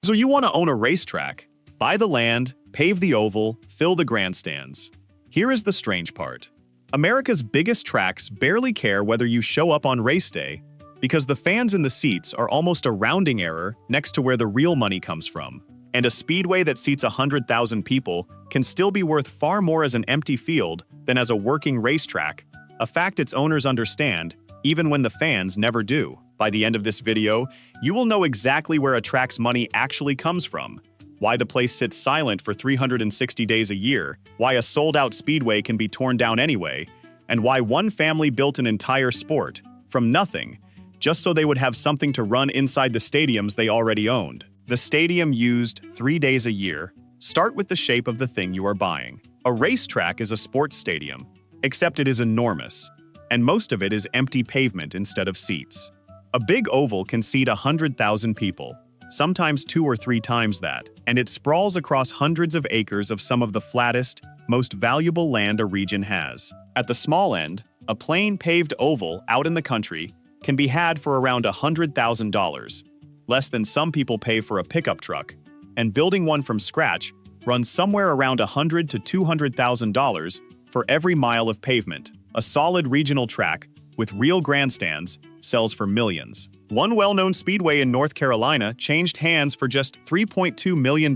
So you want to own a racetrack, buy the land, pave the oval, fill the grandstands. Here is the strange part. America's biggest tracks barely care whether you show up on race day because the fans in the seats are almost a rounding error next to where the real money comes from. And a speedway that seats 100,000 people can still be worth far more as an empty field than as a working racetrack, a fact its owners understand, even when the fans never do. By the end of this video, you will know exactly where a track's money actually comes from, why the place sits silent for 360 days a year, why a sold-out speedway can be torn down anyway, and why one family built an entire sport, from nothing, just so they would have something to run inside the stadiums they already owned. The stadium used 3 days a year. Start with the shape of the thing you are buying. A racetrack is a sports stadium, except it is enormous, and most of it is empty pavement instead of seats. A big oval can seat 100,000 people, sometimes 2 or 3 times that, and it sprawls across hundreds of acres of some of the flattest, most valuable land a region has. At the small end, a plain paved oval out in the country can be had for around $100,000, less than some people pay for a pickup truck, and building one from scratch runs somewhere around $100,000 to $200,000 for every mile of pavement. A solid regional track with real grandstands sells for millions. One well-known speedway in North Carolina changed hands for just $3.2 million,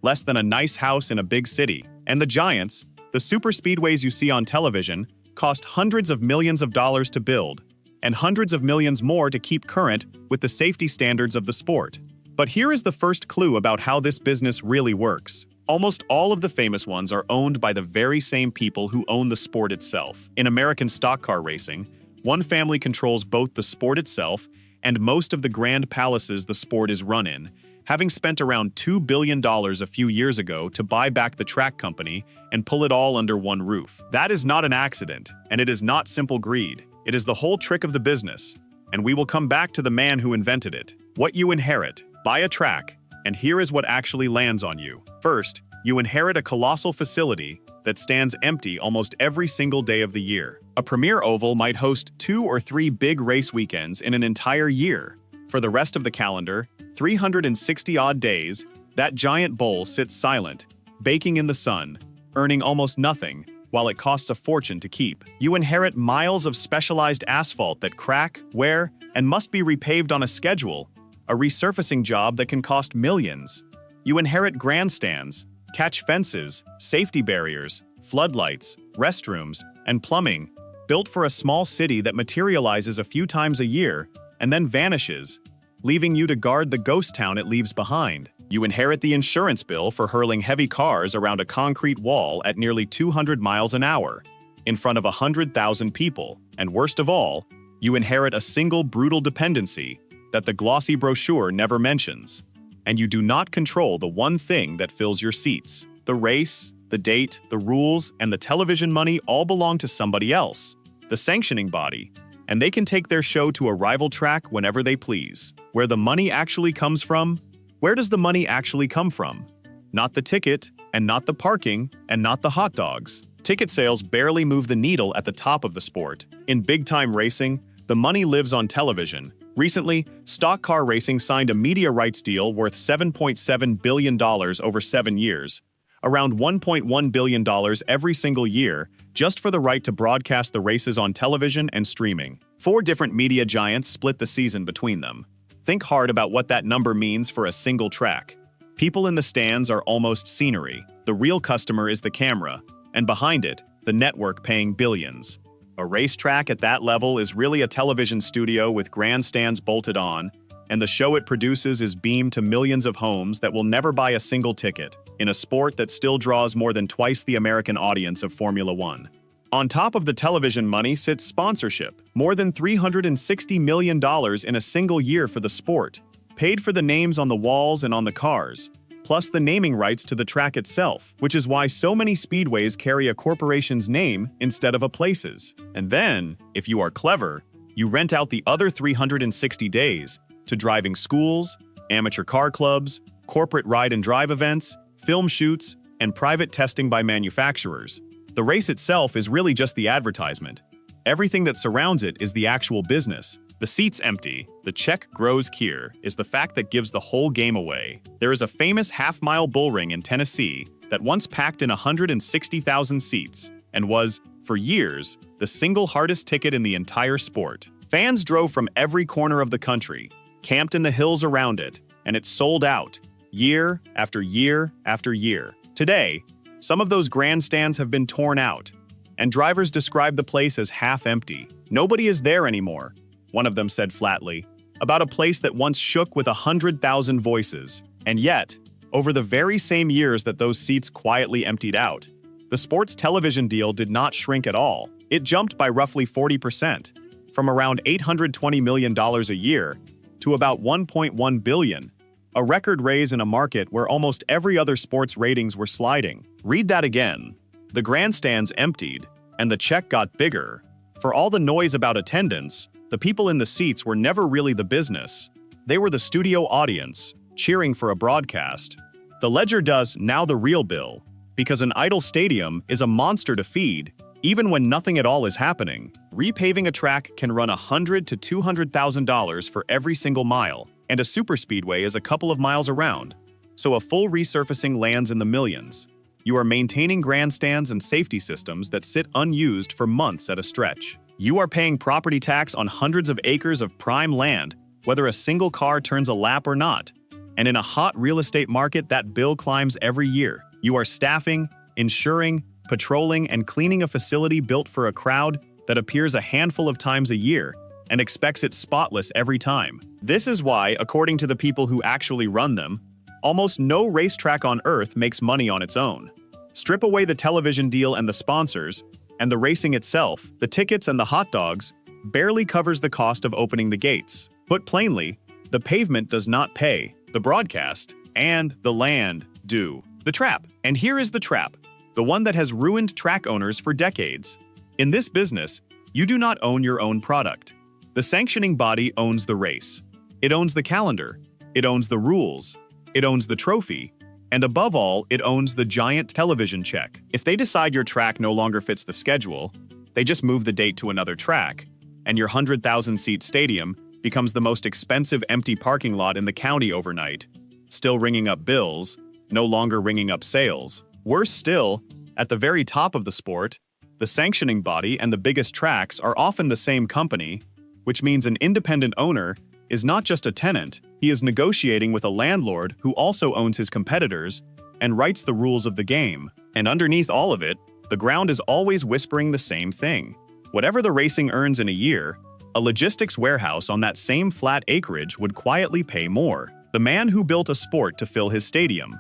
less than a nice house in a big city. And the giants, the super speedways you see on television, cost hundreds of millions of dollars to build, and hundreds of millions more to keep current with the safety standards of the sport. But here is the first clue about how this business really works. Almost all of the famous ones are owned by the very same people who own the sport itself. In American stock car racing, one family controls both the sport itself and most of the grand palaces the sport is run in, having spent around $2 billion a few years ago to buy back the track company and pull it all under one roof. That is not an accident, and it is not simple greed. It is the whole trick of the business, and we will come back to the man who invented it. What you inherit. Buy a track, and here is what actually lands on you. First, you inherit a colossal facility that stands empty almost every single day of the year. A premier oval might host 2 or 3 big race weekends in an entire year. For the rest of the calendar, 360-odd days, that giant bowl sits silent, baking in the sun, earning almost nothing, while it costs a fortune to keep. You inherit miles of specialized asphalt that crack, wear, and must be repaved on a schedule, a resurfacing job that can cost millions. You inherit grandstands, catch fences, safety barriers, floodlights, restrooms, and plumbing, built for a small city that materializes a few times a year and then vanishes, leaving you to guard the ghost town it leaves behind. You inherit the insurance bill for hurling heavy cars around a concrete wall at nearly 200 miles an hour, in front of 100,000 people. And worst of all, you inherit a single brutal dependency that the glossy brochure never mentions. And you do not control the one thing that fills your seats. The race, the date, the rules, and the television money all belong to somebody else, the sanctioning body, and they can take their show to a rival track whenever they please. Where the money actually comes from? Where does the money actually come from? Not the ticket, and not the parking, and not the hot dogs. Ticket sales barely move the needle at the top of the sport. In big-time racing, the money lives on television. Recently, stock car racing signed a media rights deal worth $7.7 billion over 7 years, around $1.1 billion every single year, just for the right to broadcast the races on television and streaming. 4 different media giants split the season between them. Think hard about what that number means for a single track. People in the stands are almost scenery. The real customer is the camera, and behind it, the network paying billions. A racetrack at that level is really a television studio with grandstands bolted on, and the show it produces is beamed to millions of homes that will never buy a single ticket, in a sport that still draws more than twice the American audience of Formula One. On top of the television money sits sponsorship, more than $360 million in a single year for the sport, paid for the names on the walls and on the cars, plus the naming rights to the track itself, which is why so many speedways carry a corporation's name instead of a place's. And then, if you are clever, you rent out the other 360 days to driving schools, amateur car clubs, corporate ride and drive events, film shoots, and private testing by manufacturers. The race itself is really just the advertisement. Everything that surrounds it is the actual business. The seat's empty. The Czech grows Kier is the fact that gives the whole game away. There is a famous half-mile bullring in Tennessee that once packed in 160,000 seats and was, for years, the single hardest ticket in the entire sport. Fans drove from every corner of the country, camped in the hills around it, and it sold out, year after year after year. Today, some of those grandstands have been torn out, and drivers describe the place as half-empty. Nobody is there anymore, one of them said flatly, about a place that once shook with 100,000 voices. And yet, over the very same years that those seats quietly emptied out, the sports television deal did not shrink at all. It jumped by roughly 40%, from around $820 million a year to about $1.1 billion, a record raise in a market where almost every other sports ratings were sliding. Read that again. The grandstands emptied, and the check got bigger. For all the noise about attendance, the people in the seats were never really the business. They were the studio audience, cheering for a broadcast. The ledger does now the real bill, because an idle stadium is a monster to feed, even when nothing at all is happening. Repaving a track can run $100,000 to $200,000 for every single mile, and a superspeedway is a couple of miles around, so a full resurfacing lands in the millions. You are maintaining grandstands and safety systems that sit unused for months at a stretch. You are paying property tax on hundreds of acres of prime land, whether a single car turns a lap or not. And in a hot real estate market, that bill climbs every year. You are staffing, insuring, patrolling, and cleaning a facility built for a crowd that appears a handful of times a year and expects it spotless every time. This is why, according to the people who actually run them, almost no racetrack on Earth makes money on its own. Strip away the television deal and the sponsors, and the racing itself, the tickets and the hot dogs, barely covers the cost of opening the gates. Put plainly, the pavement does not pay. The broadcast and the land do. The trap. And here is the trap, the one that has ruined track owners for decades. In this business, you do not own your own product. The sanctioning body owns the race. It owns the calendar. It owns the rules. It owns the trophy. And above all, it owns the giant television check. If they decide your track no longer fits the schedule, they just move the date to another track, and your 100,000-seat stadium becomes the most expensive empty parking lot in the county overnight, still ringing up bills, no longer ringing up sales. Worse still, at the very top of the sport, the sanctioning body and the biggest tracks are often the same company, which means an independent owner is not just a tenant, he is negotiating with a landlord who also owns his competitors and writes the rules of the game. And underneath all of it, the ground is always whispering the same thing. Whatever the racing earns in a year, a logistics warehouse on that same flat acreage would quietly pay more. The man who built a sport to fill his stadium.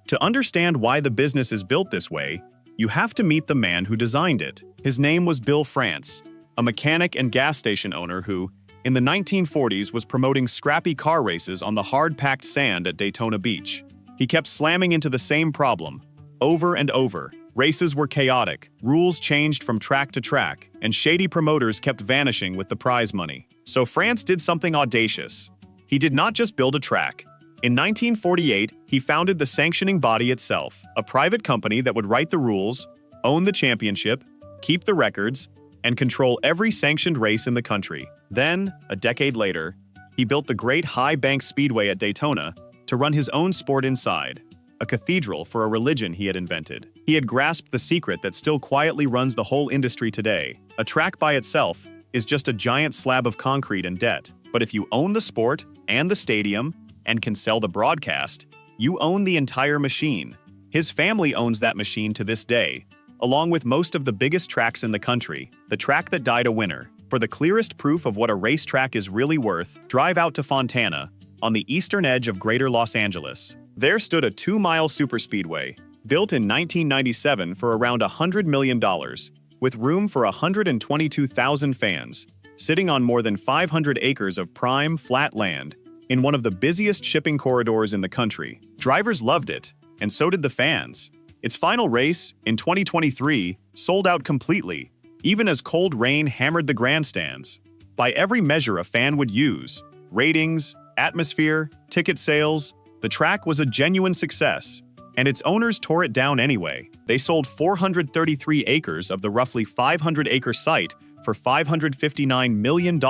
To understand why the business is built this way, you have to meet the man who designed it. His name was Bill France, a mechanic and gas station owner who, in the 1940s, was promoting scrappy car races on the hard-packed sand at Daytona Beach. He kept slamming into the same problem, over and over. Races were chaotic, rules changed from track to track, and shady promoters kept vanishing with the prize money. So France did something audacious. He did not just build a track. In 1948, he founded the sanctioning body itself, a private company that would write the rules, own the championship, keep the records, and control every sanctioned race in the country. Then, a decade later, he built the Great High Bank Speedway at Daytona to run his own sport inside, a cathedral for a religion he had invented. He had grasped the secret that still quietly runs the whole industry today. A track by itself is just a giant slab of concrete and debt. But if you own the sport and the stadium and can sell the broadcast, you own the entire machine. His family owns that machine to this day, along with most of the biggest tracks in the country. The track that died a winner. For the clearest proof of what a racetrack is really worth, drive out to Fontana, on the eastern edge of Greater Los Angeles. There stood a 2-mile superspeedway, built in 1997 for around $100 million, with room for 122,000 fans, sitting on more than 500 acres of prime, flat land, in one of the busiest shipping corridors in the country. Drivers loved it, and so did the fans. Its final race, in 2023, sold out completely, even as cold rain hammered the grandstands. By every measure a fan would use, ratings, atmosphere, ticket sales, the track was a genuine success, and its owners tore it down anyway. They sold 433 acres of the roughly 500-acre site for $559 million,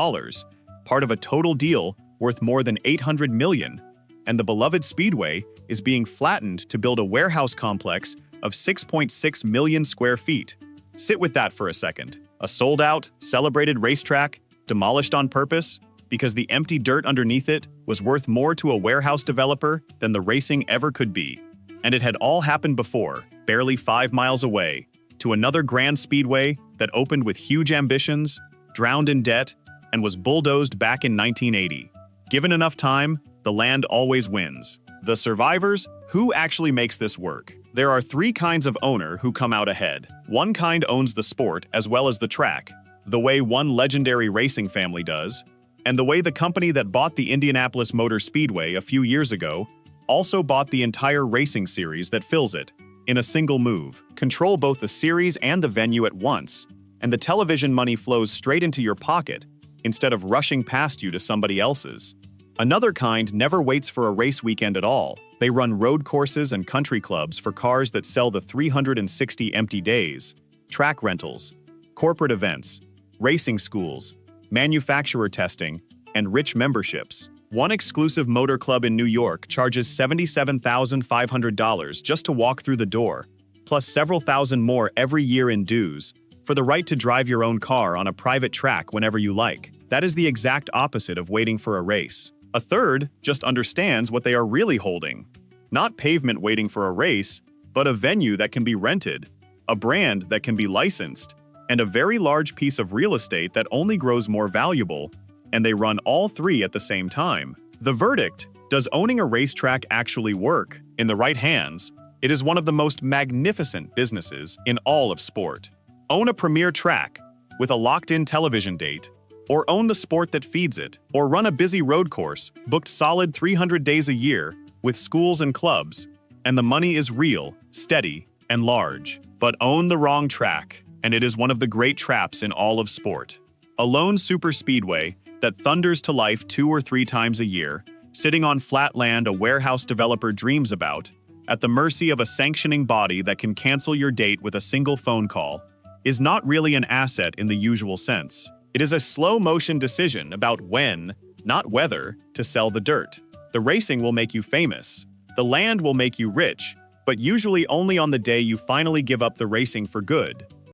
part of a total deal worth more than $800 million, and the beloved speedway is being flattened to build a warehouse complex of 6.6 million square feet. Sit with that for a second. A sold-out, celebrated racetrack demolished on purpose because the empty dirt underneath it was worth more to a warehouse developer than the racing ever could be. And it had all happened before, barely 5 miles away, to another grand speedway that opened with huge ambitions, drowned in debt, and was bulldozed back in 1980. Given enough time, the land always wins. The survivors, who actually makes this work? There are 3 kinds of owner who come out ahead. One kind owns the sport as well as the track, the way one legendary racing family does, and the way the company that bought the Indianapolis Motor Speedway a few years ago also bought the entire racing series that fills it, in a single move. Control both the series and the venue at once, and the television money flows straight into your pocket instead of rushing past you to somebody else's. Another kind never waits for a race weekend at all. They run road courses and country clubs for cars that sell the 360 empty days, track rentals, corporate events, racing schools, manufacturer testing, and rich memberships. One exclusive motor club in New York charges $77,500 just to walk through the door, plus several thousand more every year in dues, for the right to drive your own car on a private track whenever you like. That is the exact opposite of waiting for a race. A third just understands what they are really holding. Not pavement waiting for a race, but a venue that can be rented, a brand that can be licensed, and a very large piece of real estate that only grows more valuable, and they run all 3 at the same time. The verdict: does owning a racetrack actually work? In the right hands, it is one of the most magnificent businesses in all of sport. Own a premier track with a locked-in television date, or own the sport that feeds it, or run a busy road course booked solid 300 days a year with schools and clubs, and the money is real, steady, and large. But own the wrong track, and it is one of the great traps in all of sport. A lone super speedway that thunders to life 2 or 3 times a year, sitting on flat land a warehouse developer dreams about, at the mercy of a sanctioning body that can cancel your date with a single phone call, is not really an asset in the usual sense. It is a slow-motion decision about when, not whether, to sell the dirt. The racing will make you famous. The land will make you rich, but usually only on the day you finally give up the racing for good.